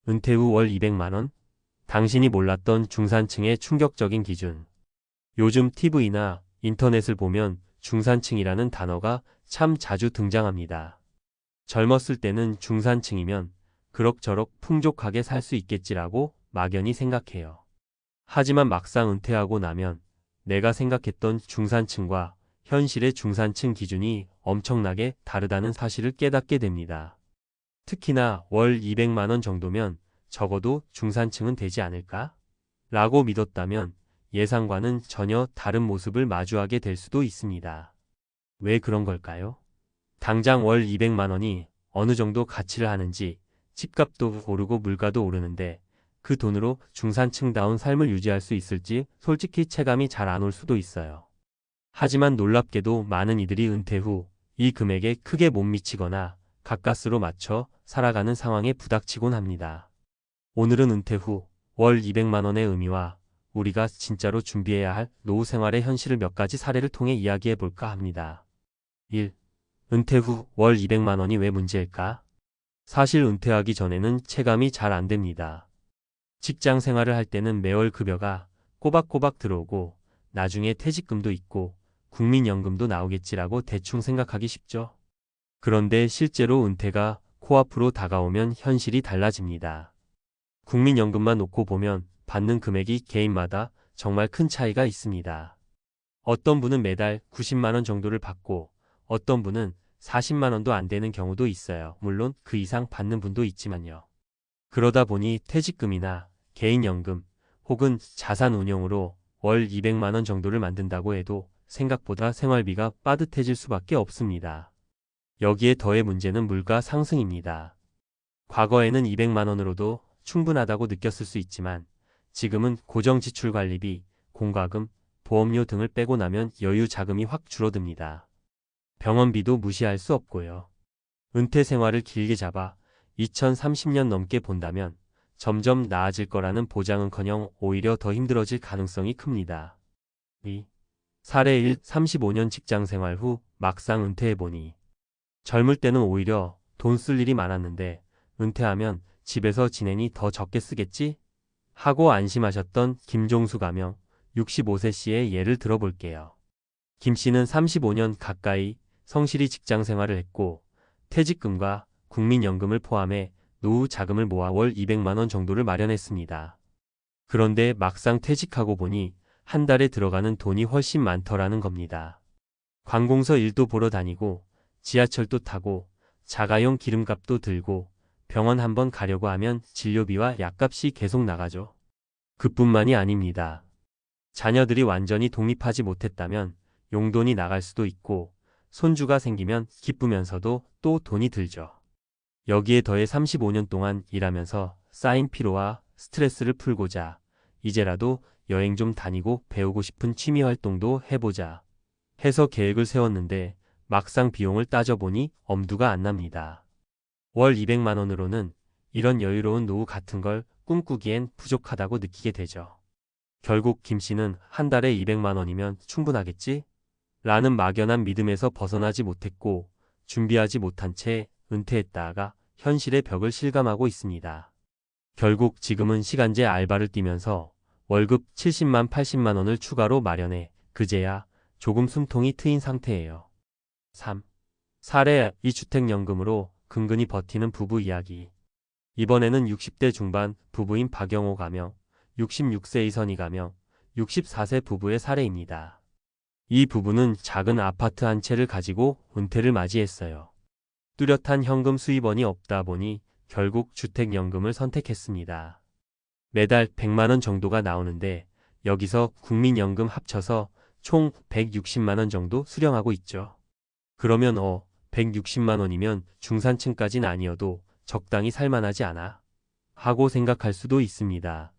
은퇴 후 월 200만 원? 당신이 몰랐던 중산층의 충격적인 기준. 요즘 TV나 인터넷을 보면 중산층이라는 단어가 참 자주 등장합니다. 젊었을 때는 중산층이면 그럭저럭 풍족하게 살 수 있겠지라고 막연히 생각해요. 하지만 막상 은퇴하고 나면 내가 생각했던 중산층과 현실의 중산층 기준이 엄청나게 다르다는 사실을 깨닫게 됩니다. 특히나 월 200만 원 정도면 적어도 중산층은 되지 않을까? 라고 믿었다면 예상과는 전혀 다른 모습을 마주하게 될 수도 있습니다. 왜 그런 걸까요? 당장 월 200만 원이 어느 정도 가치를 하는지 집값도 오르고 물가도 오르는데 그 돈으로 중산층다운 삶을 유지할 수 있을지 솔직히 체감이 잘 안 올 수도 있어요. 하지만 놀랍게도 많은 이들이 은퇴 후 이 금액에 크게 못 미치거나 가까스로 맞춰 살아가는 상황에 부닥치곤 합니다. 오늘은 은퇴 후 월 200만 원의 의미와 우리가 진짜로 준비해야 할 노후 생활의 현실을 몇 가지 사례를 통해 이야기해 볼까 합니다. 1. 은퇴 후 월 200만 원이 왜 문제일까? 사실 은퇴하기 전에는 체감이 잘 안 됩니다. 직장 생활을 할 때는 매월 급여가 꼬박꼬박 들어오고 나중에 퇴직금도 있고 국민연금도 나오겠지라고 대충 생각하기 쉽죠. 그런데 실제로 은퇴가 코앞으로 다가오면 현실이 달라집니다. 국민연금만 놓고 보면 받는 금액이 개인마다 정말 큰 차이가 있습니다. 어떤 분은 매달 90만 원 정도를 받고 어떤 분은 40만 원도 안 되는 경우도 있어요. 물론 그 이상 받는 분도 있지만요. 그러다 보니 퇴직금이나 개인연금 혹은 자산운용으로 월 200만 원 정도를 만든다고 해도 생각보다 생활비가 빠듯해질 수밖에 없습니다. 여기에 더해 문제는 물가 상승입니다. 과거에는 200만 원으로도 충분하다고 느꼈을 수 있지만 지금은 고정지출관리비, 공과금, 보험료 등을 빼고 나면 여유 자금이 확 줄어듭니다. 병원비도 무시할 수 없고요. 은퇴 생활을 길게 잡아 2030년 넘게 본다면 점점 나아질 거라는 보장은커녕 오히려 더 힘들어질 가능성이 큽니다. 2. 사례 1. 35년 직장생활 후 막상 은퇴해보니 젊을 때는 오히려 돈 쓸 일이 많았는데 은퇴하면 집에서 지내니 더 적게 쓰겠지? 하고 안심하셨던 김종수 가명 65세 씨의 예를 들어볼게요. 김 씨는 35년 가까이 성실히 직장생활을 했고 퇴직금과 국민연금을 포함해 노후 자금을 모아 월 200만 원 정도를 마련했습니다. 그런데 막상 퇴직하고 보니 한 달에 들어가는 돈이 훨씬 많더라는 겁니다. 관공서 일도 보러 다니고 지하철도 타고 자가용 기름값도 들고 병원 한번 가려고 하면 진료비와 약값이 계속 나가죠. 그뿐만이 아닙니다. 자녀들이 완전히 독립하지 못했다면 용돈이 나갈 수도 있고 손주가 생기면 기쁘면서도 또 돈이 들죠. 여기에 더해 35년 동안 일하면서 쌓인 피로와 스트레스를 풀고자 이제라도 여행 좀 다니고 배우고 싶은 취미 활동도 해보자 해서 계획을 세웠는데 막상 비용을 따져보니 엄두가 안 납니다. 월 200만 원으로는 이런 여유로운 노후 같은 걸 꿈꾸기엔 부족하다고 느끼게 되죠. 결국 김 씨는 한 달에 200만 원이면 충분하겠지? 라는 막연한 믿음에서 벗어나지 못했고 준비하지 못한 채 은퇴했다가 현실의 벽을 실감하고 있습니다. 결국 지금은 시간제 알바를 뛰면서 월급 70만 80만 원을 추가로 마련해 그제야 조금 숨통이 트인 상태예요. 3. 사례 2주택연금으로 근근히 버티는 부부 이야기. 이번에는 60대 중반 부부인 박영호 가명, 66세 이선희 가명, 64세 부부의 사례입니다. 이 부부는 작은 아파트 한 채를 가지고 은퇴를 맞이했어요. 뚜렷한 현금 수입원이 없다 보니 결국 주택연금을 선택했습니다. 매달 100만 원 정도가 나오는데 여기서 국민연금 합쳐서 총 160만 원 정도 수령하고 있죠. 그러면 160만 원이면 중산층까진 아니어도 적당히 살만하지 않아? 하고 생각할 수도 있습니다.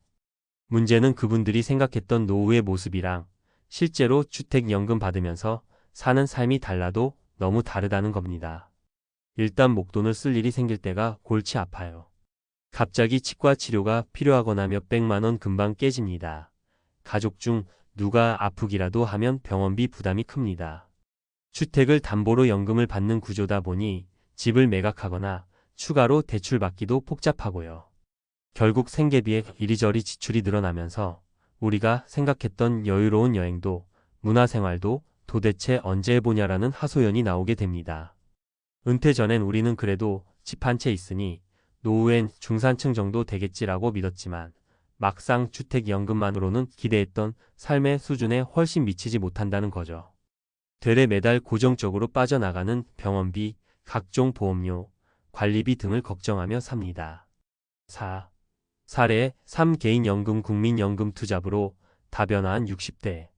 문제는 그분들이 생각했던 노후의 모습이랑 실제로 주택연금 받으면서 사는 삶이 달라도 너무 다르다는 겁니다. 일단 목돈을 쓸 일이 생길 때가 골치 아파요. 갑자기 치과 치료가 필요하거나 몇백만 원 금방 깨집니다. 가족 중 누가 아프기라도 하면 병원비 부담이 큽니다. 주택을 담보로 연금을 받는 구조다 보니 집을 매각하거나 추가로 대출받기도 복잡하고요. 결국 생계비에 이리저리 지출이 늘어나면서 우리가 생각했던 여유로운 여행도 문화생활도 도대체 언제 해보냐라는 하소연이 나오게 됩니다. 은퇴 전엔 우리는 그래도 집 한 채 있으니 노후엔 중산층 정도 되겠지라고 믿었지만 막상 주택연금만으로는 기대했던 삶의 수준에 훨씬 미치지 못한다는 거죠. 되레 매달 고정적으로 빠져나가는 병원비, 각종 보험료, 관리비 등을 걱정하며 삽니다. 4. 사례 3. 개인연금 국민연금 투잡으로 다변화한 60대.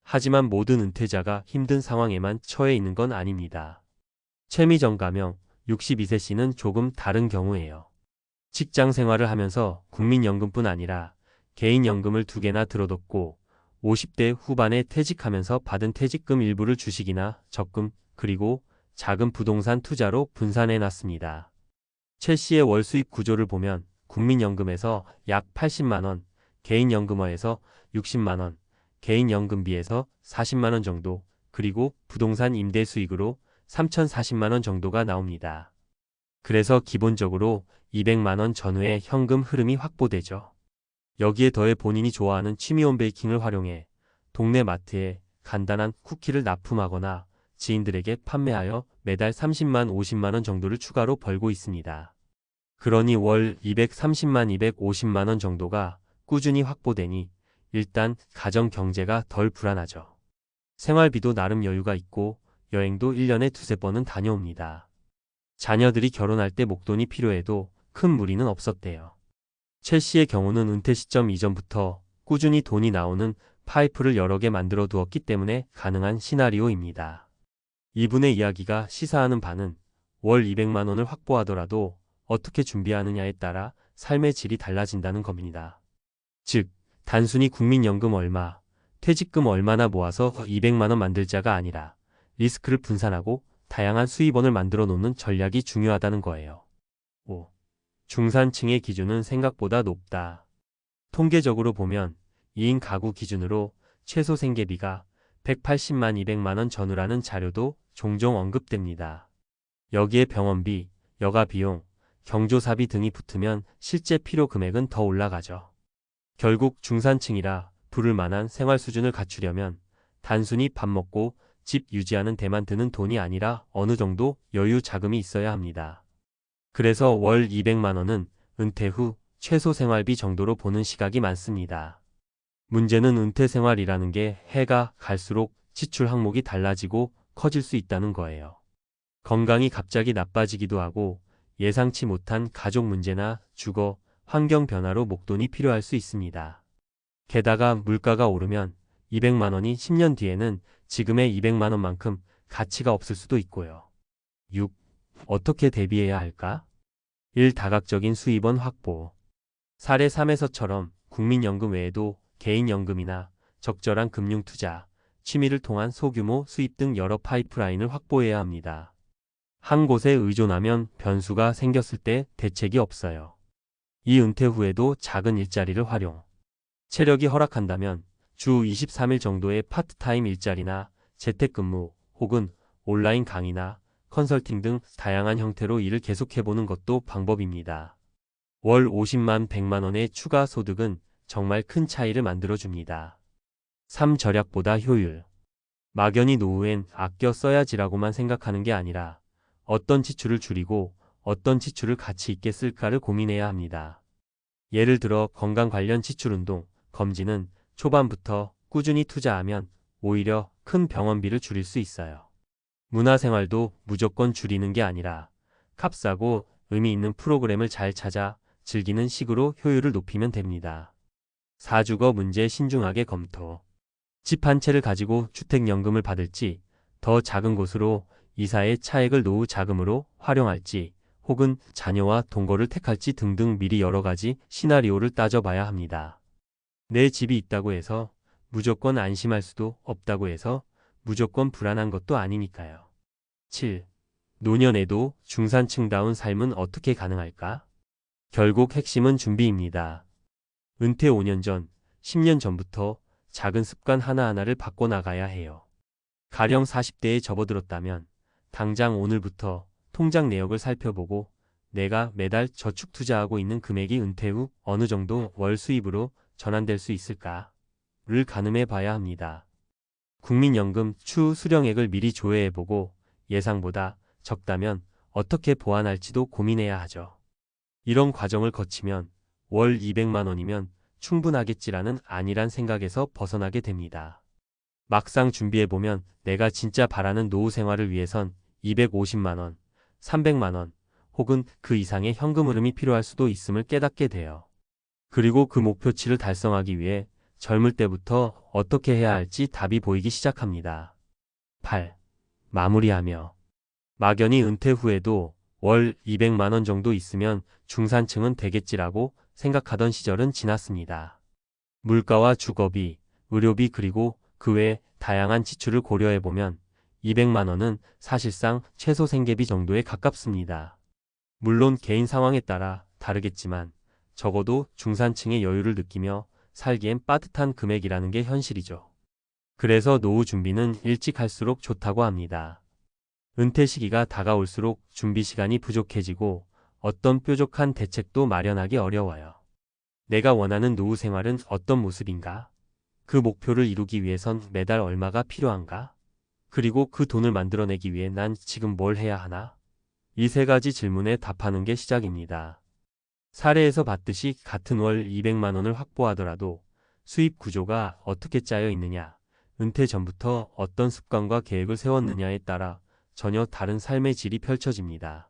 하지만 모든 은퇴자가 힘든 상황에만 처해 있는 건 아닙니다. 최미정 가명 62세 씨는 조금 다른 경우예요. 직장 생활을 하면서 국민연금뿐 아니라 개인연금을 2개나 들어뒀고 50대 후반에 퇴직하면서 받은 퇴직금 일부를 주식이나 적금 그리고 작은 부동산 투자로 분산해놨습니다. 최 씨의 월 수입 구조를 보면 국민연금에서 약 80만원, 개인연금어에서 60만원, 개인연금비에서 40만원 정도, 그리고 부동산 임대 수익으로 3,040만원 정도가 나옵니다. 그래서 기본적으로 200만원 전후의 현금 흐름이 확보되죠. 여기에 더해 본인이 좋아하는 취미 홈베이킹을 활용해 동네 마트에 간단한 쿠키를 납품하거나 지인들에게 판매하여 매달 30만 50만원 정도를 추가로 벌고 있습니다. 그러니 월 230만 250만원 정도가 꾸준히 확보되니 일단 가정 경제가 덜 불안하죠. 생활비도 나름 여유가 있고 여행도 1년에 2~3번은 다녀옵니다. 자녀들이 결혼할 때 목돈이 필요해도 큰 무리는 없었대요. 최 씨의 경우는 은퇴 시점 이전부터 꾸준히 돈이 나오는 파이프를 여러 개 만들어 두었기 때문에 가능한 시나리오입니다. 이분의 이야기가 시사하는 바는 월 200만원을 확보하더라도 어떻게 준비하느냐에 따라 삶의 질이 달라진다는 겁니다. 즉, 단순히 국민연금 얼마, 퇴직금 얼마나 모아서 200만원 만들자가 아니라 리스크를 분산하고 다양한 수입원을 만들어 놓는 전략이 중요하다는 거예요. 5. 중산층의 기준은 생각보다 높다. 통계적으로 보면 2인 가구 기준으로 최소 생계비가 180만 200만원 전후라는 자료도 종종 언급됩니다. 여기에 병원비, 여가비용, 경조사비 등이 붙으면 실제 필요 금액은 더 올라가죠. 결국 중산층이라 부를 만한 생활 수준을 갖추려면 단순히 밥 먹고 집 유지하는 데만 드는 돈이 아니라 어느 정도 여유 자금이 있어야 합니다. 그래서 월 200만원은 은퇴 후 최소 생활비 정도로 보는 시각이 많습니다. 문제는 은퇴 생활이라는 게 해가 갈수록 지출 항목이 달라지고 커질 수 있다는 거예요. 건강이 갑자기 나빠지기도 하고 예상치 못한 가족 문제나 주거, 환경 변화로 목돈이 필요할 수 있습니다. 게다가 물가가 오르면 200만원이 10년 뒤에는 지금의 200만원만큼 가치가 없을 수도 있고요. 6. 어떻게 대비해야 할까? 1. 다각적인 수입원 확보. 사례 3에서처럼 국민연금 외에도 개인연금이나 적절한 금융투자, 취미를 통한 소규모 수입 등 여러 파이프라인을 확보해야 합니다. 한 곳에 의존하면 변수가 생겼을 때 대책이 없어요. 이 은퇴 후에도 작은 일자리를 활용. 체력이 허락한다면 주 23일 정도의 파트타임 일자리나 재택근무 혹은 온라인 강의나 컨설팅 등 다양한 형태로 일을 계속해보는 것도 방법입니다. 월 50만 100만원의 추가 소득은 정말 큰 차이를 만들어줍니다. 3. 절약보다 효율. 막연히 노후엔 아껴 써야지라고만 생각하는 게 아니라 어떤 지출을 줄이고 어떤 지출을 가치 있게 쓸까를 고민해야 합니다. 예를 들어 건강 관련 지출 운동, 검진은 초반부터 꾸준히 투자하면 오히려 큰 병원비를 줄일 수 있어요. 문화생활도 무조건 줄이는 게 아니라 값싸고 의미 있는 프로그램을 잘 찾아 즐기는 식으로 효율을 높이면 됩니다. 4. 주거 문제 신중하게 검토. 집 한 채를 가지고 주택연금을 받을지, 더 작은 곳으로 이사의 차액을 노후 자금으로 활용할지, 혹은 자녀와 동거를 택할지 등등 미리 여러 가지 시나리오를 따져봐야 합니다. 내 집이 있다고 해서 무조건 안심할 수도 없다고 해서 무조건 불안한 것도 아니니까요. 7. 노년에도 중산층다운 삶은 어떻게 가능할까? 결국 핵심은 준비입니다. 은퇴 5년 전, 10년 전부터 작은 습관 하나하나를 바꿔나가야 해요. 가령 40대에 접어들었다면 당장 오늘부터 통장 내역을 살펴보고 내가 매달 저축 투자하고 있는 금액이 은퇴 후 어느 정도 월 수입으로 전환될 수 있을까를 가늠해 봐야 합니다. 국민연금 추후 수령액을 미리 조회해보고 예상보다 적다면 어떻게 보완할지도 고민해야 하죠. 이런 과정을 거치면 월 200만 원이면 충분하겠지라는 안일한 생각에서 벗어나게 됩니다. 막상 준비해보면 내가 진짜 바라는 노후 생활을 위해선 250만 원, 300만 원, 혹은 그 이상의 현금 흐름이 필요할 수도 있음을 깨닫게 돼요. 그리고 그 목표치를 달성하기 위해 젊을 때부터 어떻게 해야 할지 답이 보이기 시작합니다. 8. 마무리하며 막연히 은퇴 후에도 월 200만 원 정도 있으면 중산층은 되겠지라고 생각하던 시절은 지났습니다. 물가와 주거비, 의료비 그리고 그 외 다양한 지출을 고려해보면 200만 원은 사실상 최소 생계비 정도에 가깝습니다. 물론 개인 상황에 따라 다르겠지만 적어도 중산층의 여유를 느끼며 살기엔 빠듯한 금액이라는 게 현실이죠. 그래서 노후 준비는 일찍 할수록 좋다고 합니다. 은퇴 시기가 다가올수록 준비 시간이 부족해지고 어떤 뾰족한 대책도 마련하기 어려워요. 내가 원하는 노후 생활은 어떤 모습인가? 그 목표를 이루기 위해선 매달 얼마가 필요한가? 그리고 그 돈을 만들어내기 위해 난 지금 뭘 해야 하나? 이 세 가지 질문에 답하는 게 시작입니다. 사례에서 봤듯이 같은 월 200만 원을 확보하더라도 수입 구조가 어떻게 짜여 있느냐, 은퇴 전부터 어떤 습관과 계획을 세웠느냐에 따라 전혀 다른 삶의 질이 펼쳐집니다.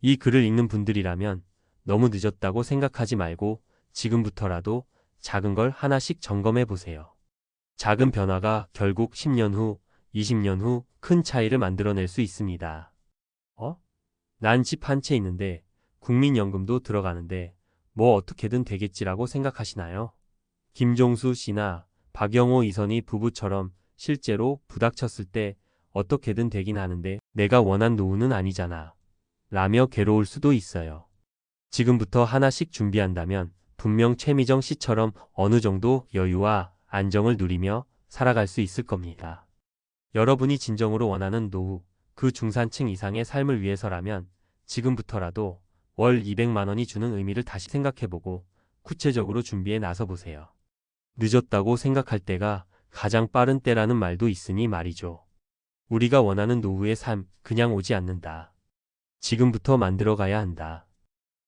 이 글을 읽는 분들이라면 너무 늦었다고 생각하지 말고 지금부터라도 작은 걸 하나씩 점검해 보세요. 작은 변화가 결국 10년 후, 20년 후 큰 차이를 만들어낼 수 있습니다. 난 집 한 채 있는데 국민연금도 들어가는데 뭐 어떻게든 되겠지라고 생각하시나요? 김종수 씨나 박영호 이선희 부부처럼 실제로 부닥쳤을 때 어떻게든 되긴 하는데 내가 원한 노후는 아니잖아 라며 괴로울 수도 있어요. 지금부터 하나씩 준비한다면 분명 최미정 씨처럼 어느 정도 여유와 안정을 누리며 살아갈 수 있을 겁니다. 여러분이 진정으로 원하는 노후, 그 중산층 이상의 삶을 위해서라면 지금부터라도 월 200만 원이 주는 의미를 다시 생각해보고 구체적으로 준비에 나서보세요. 늦었다고 생각할 때가 가장 빠른 때라는 말도 있으니 말이죠. 우리가 원하는 노후의 삶 그냥 오지 않는다. 지금부터 만들어가야 한다.